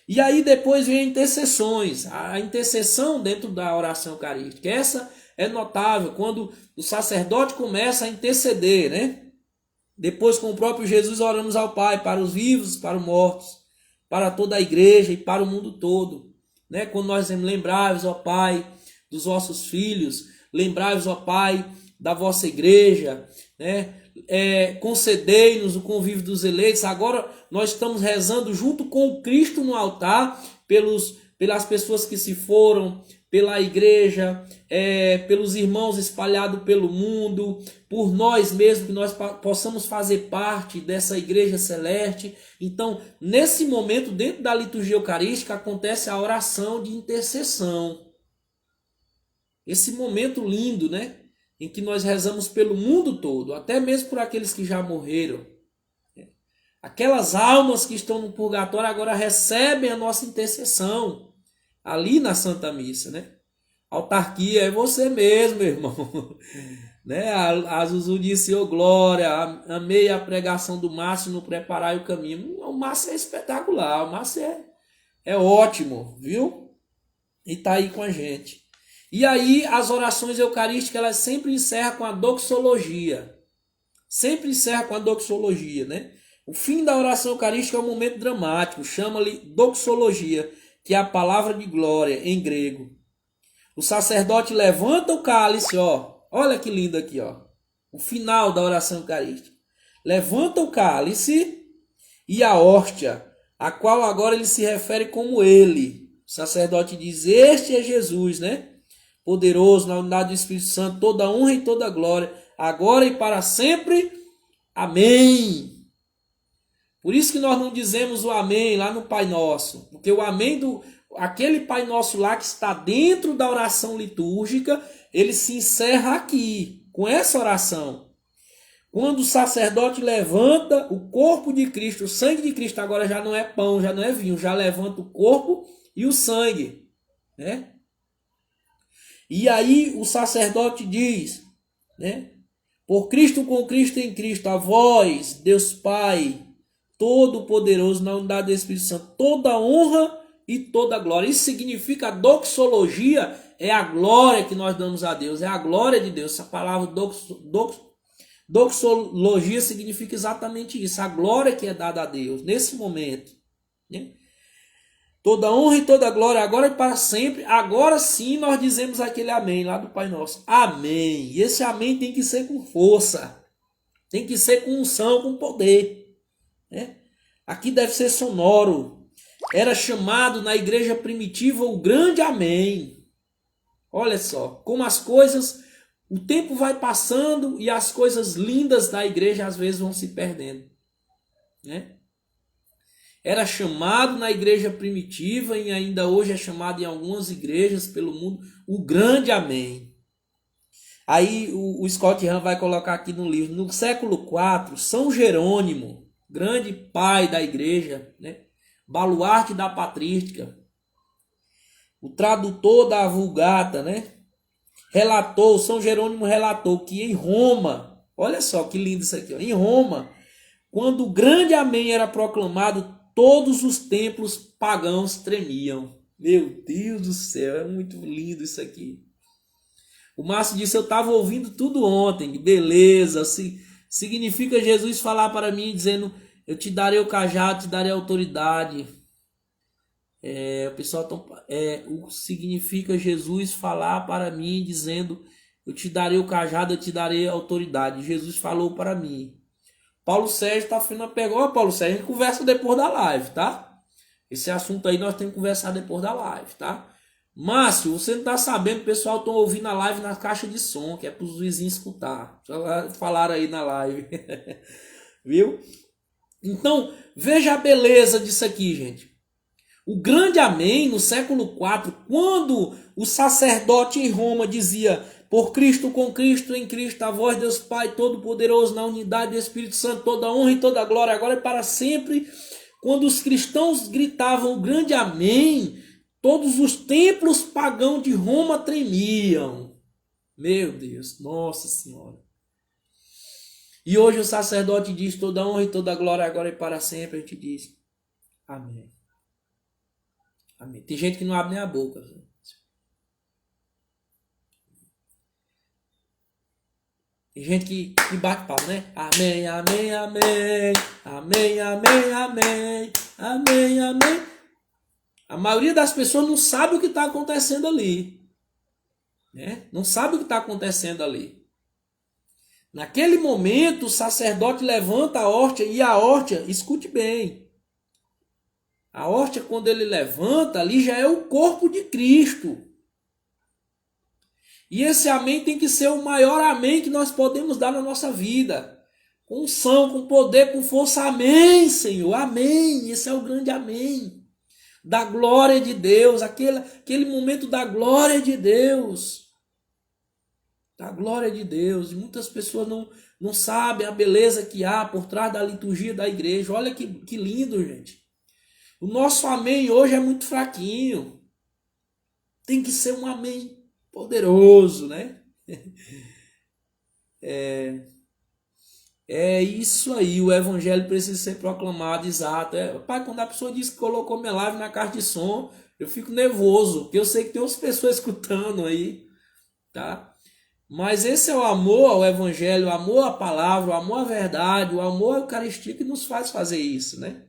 E aí depois vem intercessões. A intercessão dentro da oração eucarística. Essa é notável quando o sacerdote começa a interceder, né? Depois, com o próprio Jesus, oramos ao Pai para os vivos, para os mortos, para toda a igreja e para o mundo todo, né? Quando nós lembrai-vos, ó Pai, dos vossos filhos, lembrai-vos, ó Pai, da vossa igreja, né? Concedei-nos o convívio dos eleitos. Agora nós estamos rezando junto com o Cristo no altar pelas pessoas que se foram, pela igreja, pelos irmãos espalhados pelo mundo, por nós mesmos, que nós possamos fazer parte dessa igreja celeste. Então, nesse momento, dentro da liturgia eucarística, acontece a oração de intercessão. Esse momento lindo, né? Em que nós rezamos pelo mundo todo, até mesmo por aqueles que já morreram. Aquelas almas que estão no purgatório agora recebem a nossa intercessão ali na Santa Missa, né? Autarquia é você mesmo, irmão. Né? A Zuzu disse: ô glória, amei a pregação do Márcio no Preparar o Caminho. O Márcio é espetacular, o Márcio é ótimo, viu? E tá aí com a gente. E aí as orações eucarísticas elas sempre encerram com a doxologia. Sempre encerra com a doxologia, né? O fim da oração eucarística é um momento dramático, chama-lhe doxologia, que é a palavra de glória em grego. O sacerdote levanta o cálice, ó. Olha que lindo aqui, ó. O final da oração eucarística. Levanta o cálice e a hóstia, a qual agora ele se refere como ele. O sacerdote diz: este é Jesus, né? Poderoso na unidade do Espírito Santo, toda honra e toda glória, agora e para sempre. Amém. Por isso que nós não dizemos o amém lá no Pai Nosso, porque o amém aquele Pai Nosso lá que está dentro da oração litúrgica, ele se encerra aqui, com essa oração. Quando o sacerdote levanta o corpo de Cristo, o sangue de Cristo, agora já não é pão, já não é vinho, já levanta o corpo e o sangue, né? E aí o sacerdote diz, né? Por Cristo, com Cristo, em Cristo, a vós, Deus Pai, Todo-Poderoso, na unidade do Espírito Santo, toda honra e toda glória. Isso significa, a doxologia é a glória que nós damos a Deus, é a glória de Deus. Essa palavra doxologia significa exatamente isso, a glória que é dada a Deus nesse momento, né? Toda honra e toda glória, agora e para sempre. Agora sim nós dizemos aquele amém lá do Pai Nosso. Amém. E esse amém tem que ser com força. Tem que ser com unção, com poder, né? Aqui deve ser sonoro. Era chamado na igreja primitiva o grande amém. Olha só, como as coisas, o tempo vai passando e as coisas lindas da igreja às vezes vão se perdendo, né? Era chamado na igreja primitiva e ainda hoje é chamado em algumas igrejas pelo mundo o grande amém. Aí o Scott Hahn vai colocar aqui no livro, no século IV, São Jerônimo, grande pai da igreja, né? Baluarte da patrística, o tradutor da Vulgata, né? São Jerônimo relatou que em Roma, olha só que lindo isso aqui, ó, em Roma, quando o grande amém era proclamado, todos os templos pagãos tremiam. Meu Deus do céu, é muito lindo isso aqui. O Márcio disse, eu estava ouvindo tudo ontem, beleza, significa Jesus falar para mim, dizendo, eu te darei o cajado, te darei a autoridade. O pessoal significa Jesus falar para mim, dizendo, eu te darei o cajado, eu te darei a autoridade. Jesus falou para mim. Paulo Sérgio tá fazendo a pergunta. Paulo Sérgio, a gente conversa depois da live, tá? Esse assunto aí nós temos que conversar depois da live, tá? Márcio, você não tá sabendo, o pessoal tá ouvindo a live na caixa de som, que é para os vizinhos escutar. Já falaram aí na live. Viu? Então, veja a beleza disso aqui, gente. O grande amém no século IV, quando o sacerdote em Roma dizia, por Cristo, com Cristo, em Cristo, a vós, Deus Pai Todo-Poderoso, na unidade do Espírito Santo, toda honra e toda glória, agora e para sempre. Quando os cristãos gritavam o grande amém, todos os templos pagãos de Roma tremiam. Meu Deus, nossa Senhora. E hoje o sacerdote diz, toda honra e toda glória, agora e para sempre, a gente diz, amém. Amém. Tem gente que não abre nem a boca. Tem gente que bate palma, né? Amém, amém, amém. Amém, amém, amém. Amém, amém. A maioria das pessoas não sabe o que está acontecendo ali, né? Não sabe o que está acontecendo ali. Naquele momento, o sacerdote levanta a hóstia e a hóstia, escute bem, a hóstia, quando ele levanta, ali já é o corpo de Cristo. E esse amém tem que ser o maior amém que nós podemos dar na nossa vida. Com unção, com poder, com força. Amém, Senhor. Amém. Esse é o grande amém. Da glória de Deus. Aquele momento da glória de Deus. Da glória de Deus. E muitas pessoas não sabem a beleza que há por trás da liturgia da igreja. Olha que lindo, gente. O nosso amém hoje é muito fraquinho. Tem que ser um amém poderoso, né? É isso aí. O evangelho precisa ser proclamado, exato. Pai, quando a pessoa diz que colocou minha live na caixa de som, eu fico nervoso, porque eu sei que tem outras pessoas escutando aí. tá? Mas esse é o amor ao evangelho, o amor à palavra, o amor à verdade, o amor à Eucaristia que nos faz fazer isso, né?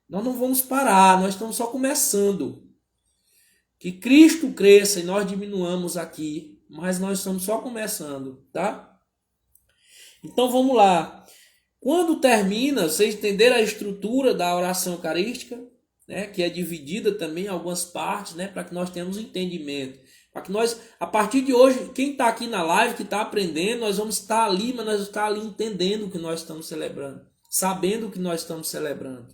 Nós não vamos parar, nós estamos só começando. Que Cristo cresça e nós diminuamos aqui, mas nós estamos só começando, tá? Então vamos lá. Quando termina, vocês entenderam a estrutura da oração eucarística, né, que é dividida também em algumas partes, né, para que nós tenhamos entendimento. Para que nós, a partir de hoje, quem está aqui na live, que está aprendendo, nós vamos estar ali, mas nós vamos estar ali entendendo o que nós estamos celebrando, sabendo o que nós estamos celebrando.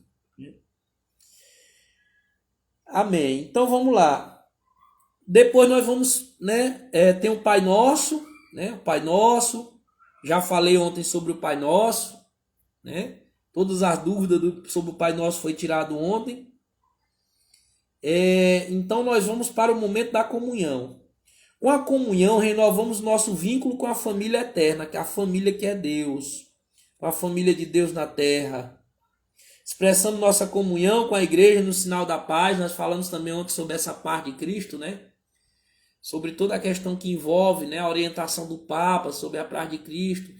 Amém. Então vamos lá. Depois nós vamos, né, tem o Pai Nosso, né, o Pai Nosso. Já falei ontem sobre o Pai Nosso, né? Todas as dúvidas sobre o Pai Nosso foi tirado ontem. Então nós vamos para o momento da comunhão. Com a comunhão renovamos nosso vínculo com a família eterna, que é a família que é Deus, com a família de Deus na terra. Expressando nossa comunhão com a igreja no sinal da paz. Nós falamos também ontem sobre essa parte de Cristo, né? Sobre toda a questão que envolve, né, a orientação do Papa sobre a paz de Cristo,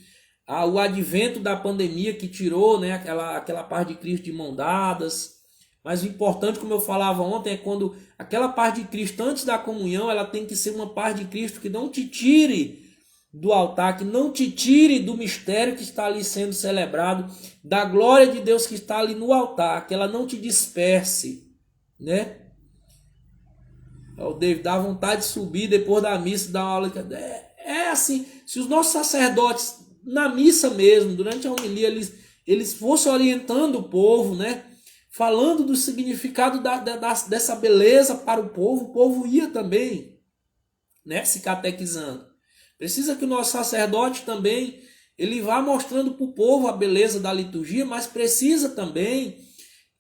o advento da pandemia que tirou, né, aquela paz de Cristo de mão dadas. Mas o importante, como eu falava ontem, é quando aquela paz de Cristo antes da comunhão, ela tem que ser uma paz de Cristo que não te tire do altar, que não te tire do mistério que está ali sendo celebrado, da glória de Deus que está ali no altar, que ela não te disperse, né? O David dá vontade de subir depois da missa, dar uma aula. Assim, se os nossos sacerdotes, na missa mesmo, durante a homilia, eles fossem orientando o povo, né? Falando do significado dessa beleza para o povo ia também, né? Se catequizando. Precisa que o nosso sacerdote também, ele vá mostrando para o povo a beleza da liturgia, mas precisa também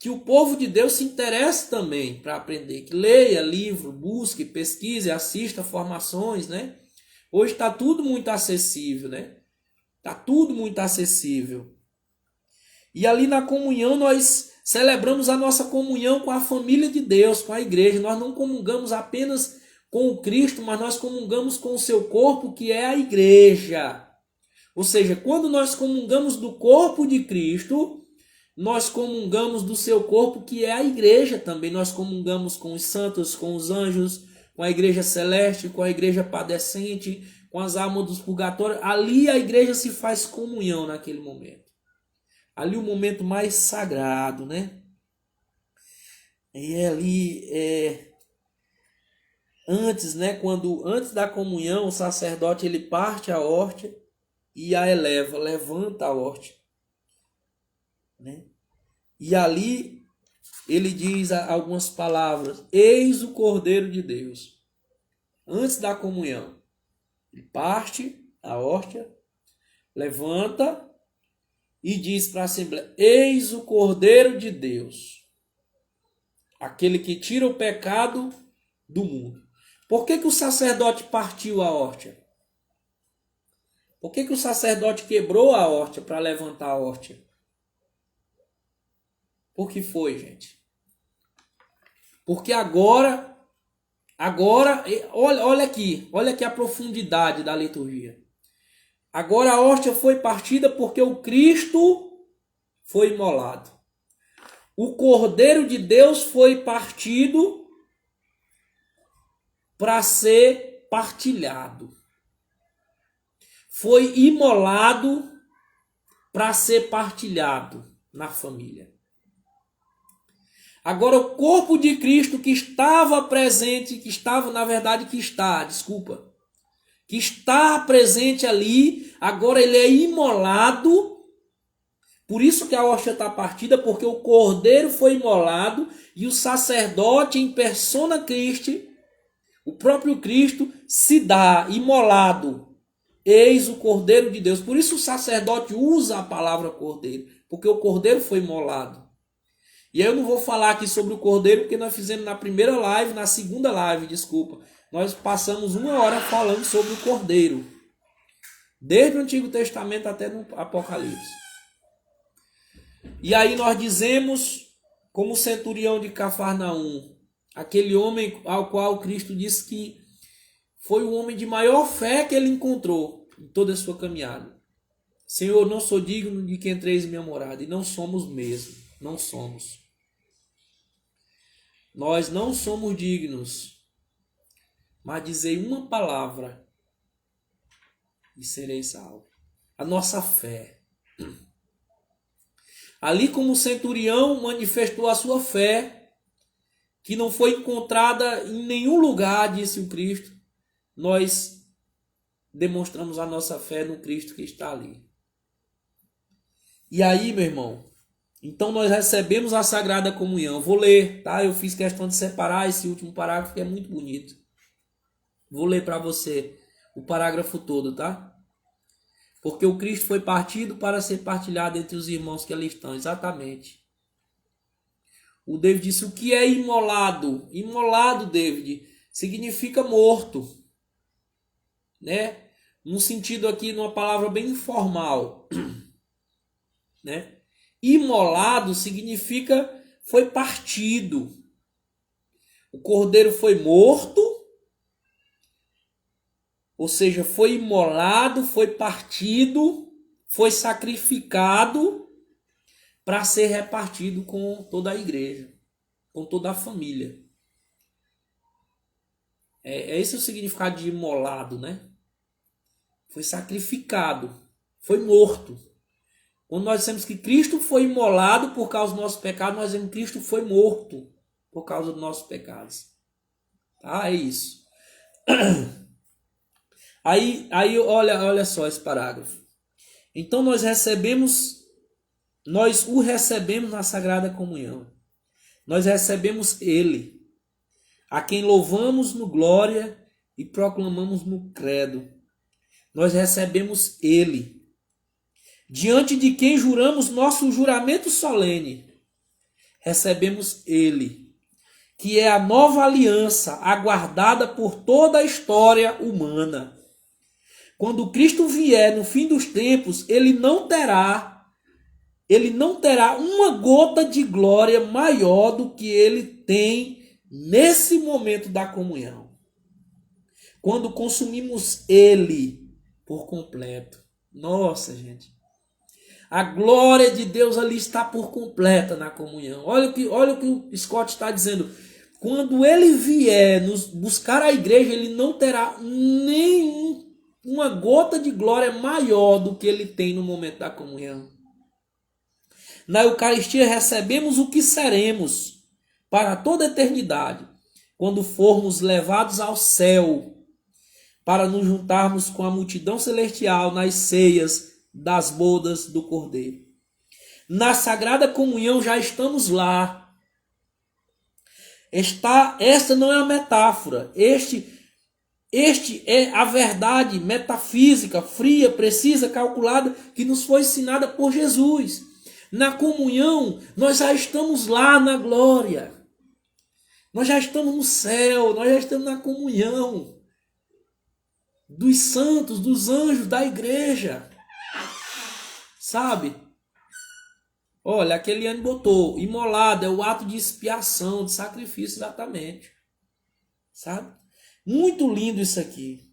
que o povo de Deus se interesse também para aprender, que leia livro, busque, pesquise, assista formações, né? Hoje está tudo muito acessível, né? Está tudo muito acessível. E ali na comunhão nós celebramos a nossa comunhão com a família de Deus, com a igreja. Nós não comungamos apenas com o Cristo, mas nós comungamos com o seu corpo, que é a igreja. Ou seja, quando nós comungamos do corpo de Cristo, nós comungamos do seu corpo, que é a igreja também. Nós comungamos com os santos, com os anjos, com a igreja celeste, com a igreja padecente, com as almas dos purgatórios. Ali a igreja se faz comunhão naquele momento. Ali o momento mais sagrado, né? E ali, antes, né? Antes da comunhão, o sacerdote ele parte a hóstia e a eleva, levanta a hóstia, né? E ali ele diz algumas palavras: eis o Cordeiro de Deus. Antes da comunhão, ele parte a hóstia, levanta e diz para a Assembleia: eis o Cordeiro de Deus, aquele que tira o pecado do mundo. Por que o sacerdote partiu a hóstia? Por que o sacerdote quebrou a hóstia para levantar a hóstia? Por que foi, gente? Porque agora, olha aqui a profundidade da liturgia. Agora a hóstia foi partida porque o Cristo foi imolado. O Cordeiro de Deus foi partido para ser partilhado. Foi imolado para ser partilhado na família. Agora o corpo de Cristo que estava presente, que está presente ali, agora ele é imolado. Por isso que a hóstia está partida, porque o Cordeiro foi imolado e o sacerdote em persona Christi, o próprio Cristo, se dá imolado. Eis o Cordeiro de Deus. Por isso o sacerdote usa a palavra Cordeiro, porque o Cordeiro foi imolado. E aí eu não vou falar aqui sobre o Cordeiro, porque nós fizemos na segunda live, nós passamos 1 hora falando sobre o Cordeiro, desde o Antigo Testamento até no Apocalipse. E aí nós dizemos, como o centurião de Cafarnaum, aquele homem ao qual Cristo disse que foi o homem de maior fé que ele encontrou em toda a sua caminhada. Senhor, não sou digno de que entreis em minha morada. E não somos mesmo. Não somos. Nós não somos dignos. Mas dizei uma palavra e serei salvo. A nossa fé. Ali como o centurião manifestou a sua fé, que não foi encontrada em nenhum lugar, disse o Cristo, nós demonstramos a nossa fé no Cristo que está ali. E aí, meu irmão, então nós recebemos a Sagrada Comunhão. Vou ler, tá? Eu fiz questão de separar esse último parágrafo que é muito bonito. Vou ler para você o parágrafo todo, tá? Porque o Cristo foi partido para ser partilhado entre os irmãos que ali estão. Exatamente. O David disse, o que é imolado? Imolado, David, significa morto. Né? No sentido aqui, numa palavra bem informal. Né? Imolado significa foi partido. O cordeiro foi morto, ou seja, foi imolado, foi partido, foi sacrificado para ser repartido com toda a igreja, com toda a família. Esse é o significado de imolado, né? Foi sacrificado, foi morto. Quando nós dizemos que Cristo foi imolado por causa dos nossos pecados, nós dizemos que Cristo foi morto por causa dos nossos pecados. Tá? É isso. Aí olha só esse parágrafo. Então nós o recebemos na Sagrada Comunhão. Nós recebemos Ele, a quem louvamos no glória e proclamamos no credo. Nós recebemos Ele, diante de quem juramos nosso juramento solene. Recebemos Ele, que é a nova aliança aguardada por toda a história humana. Quando Cristo vier no fim dos tempos, ele não terá uma gota de glória maior do que ele tem nesse momento da comunhão. Quando consumimos ele por completo. Nossa, gente. A glória de Deus ali está por completa na comunhão. Olha o que o Scott está dizendo. Quando ele vier nos buscar a igreja, ele não terá uma gota de glória maior do que ele tem no momento da comunhão. Na Eucaristia recebemos o que seremos para toda a eternidade, quando formos levados ao céu, para nos juntarmos com a multidão celestial nas ceias das bodas do Cordeiro. Na Sagrada Comunhão já estamos lá. Esta não é a metáfora. Este é a verdade metafísica, fria, precisa, calculada, que nos foi ensinada por Jesus. Na comunhão, nós já estamos lá na glória. Nós já estamos no céu, nós já estamos na comunhão dos santos, dos anjos, da igreja. Sabe? Olha, aquele ano botou, imolado, é o ato de expiação, de sacrifício, exatamente. Sabe? Muito lindo isso aqui.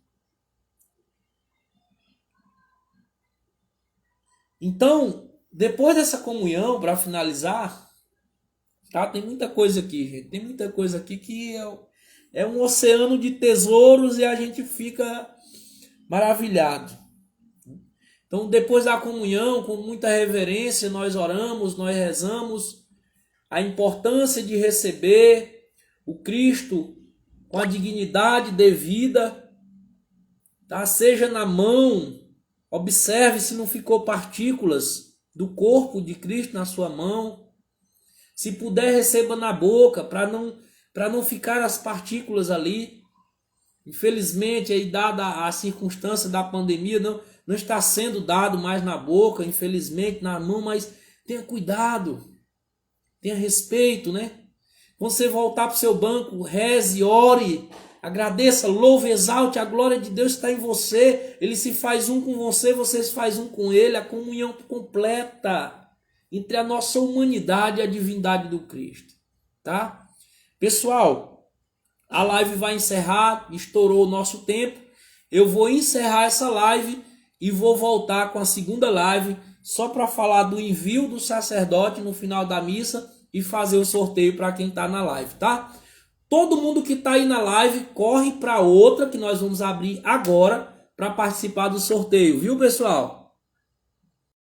Então, depois dessa comunhão, para finalizar, tá? Tem muita coisa aqui, gente. Tem muita coisa aqui que é um oceano de tesouros e a gente fica maravilhado. Então, depois da comunhão, com muita reverência, nós oramos, nós rezamos a importância de receber o Cristo com a dignidade devida, tá? Seja na mão, observe se não ficou partículas do corpo de Cristo na sua mão. Se puder, receba na boca, para não ficar as partículas ali. Infelizmente, aí, dada a circunstância da pandemia, não está sendo dado mais na boca, infelizmente, na mão, mas tenha cuidado, tenha respeito, né? Quando você voltar para o seu banco, reze, ore, agradeça, louve, exalte, a glória de Deus está em você, ele se faz um com você, você se faz um com ele, a comunhão completa entre a nossa humanidade e a divindade do Cristo, tá? Pessoal, A live vai encerrar, estourou o nosso tempo. Eu vou encerrar essa live e vou voltar com a segunda live só para falar do envio do sacerdote no final da missa e fazer o sorteio para quem está na live, tá? Todo mundo que está aí na live, corre para outra que nós vamos abrir agora para participar do sorteio, viu, pessoal?